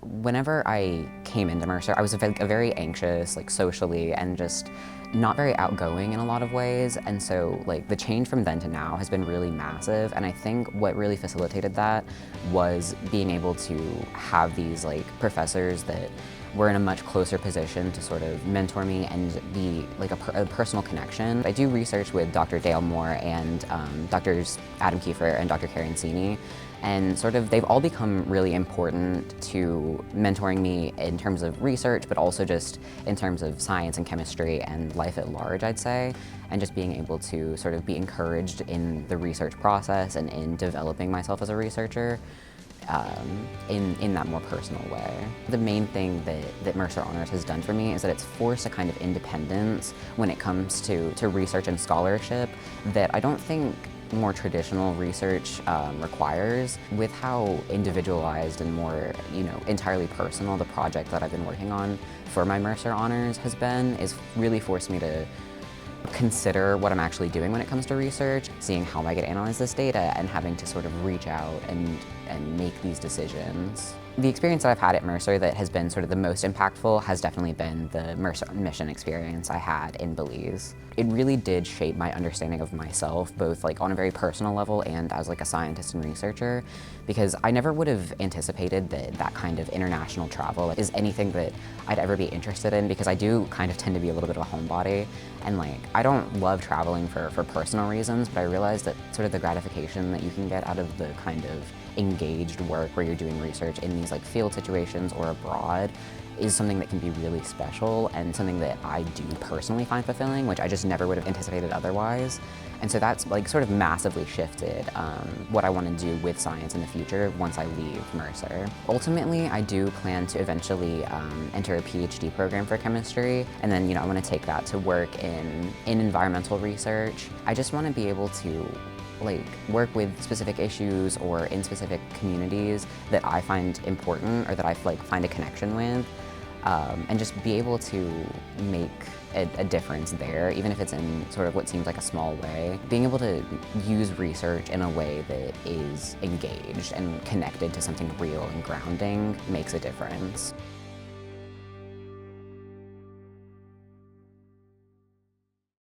Whenever I came into Mercer, I was a very anxious, like socially, and just not very outgoing in a lot of ways. And so like the change from then to now has been really massive. And I think what really facilitated that was being able to have these like professors that were in a much closer position to sort of mentor me and be like a personal connection. I do research with Dr. Dale Moore and Drs. Adam Kiefer and Dr. Karen Sini, and sort of they've all become really important to mentoring me in terms of research, but also just in terms of science and chemistry and life at large, I'd say, and just being able to sort of be encouraged in the research process and in developing myself as a researcher. In that more personal way. The main thing that Mercer Honors has done for me is that it's forced a kind of independence when it comes to research and scholarship that I don't think more traditional research requires. With how individualized and more, entirely personal the project that I've been working on for my Mercer Honors has been, is really forced me to consider what I'm actually doing when it comes to research, seeing how I get to analyze this data, and having to sort of reach out and make these decisions. The experience that I've had at Mercer that has been sort of the most impactful has definitely been the Mercer mission experience I had in Belize. It really did shape my understanding of myself, both like on a very personal level and as like a scientist and researcher, because I never would have anticipated that that kind of international travel is anything that I'd ever be interested in, because I do kind of tend to be a little bit of a homebody, and like I don't love traveling for personal reasons, but I realized that sort of the gratification that you can get out of the kind of engaged work where you're doing research in these like field situations or abroad is something that can be really special and something that I do personally find fulfilling, which I just never would have anticipated otherwise. And so that's like sort of massively shifted what I want to do with science in the future once I leave Mercer. Ultimately, I do plan to eventually enter a PhD program for chemistry, and then I want to take that to work in environmental research. I just want to be able to work with specific issues or in specific communities that I find important or that I find a connection with, and just be able to make a difference there, even if it's in sort of what seems like a small way. Being able to use research in a way that is engaged and connected to something real and grounding makes a difference.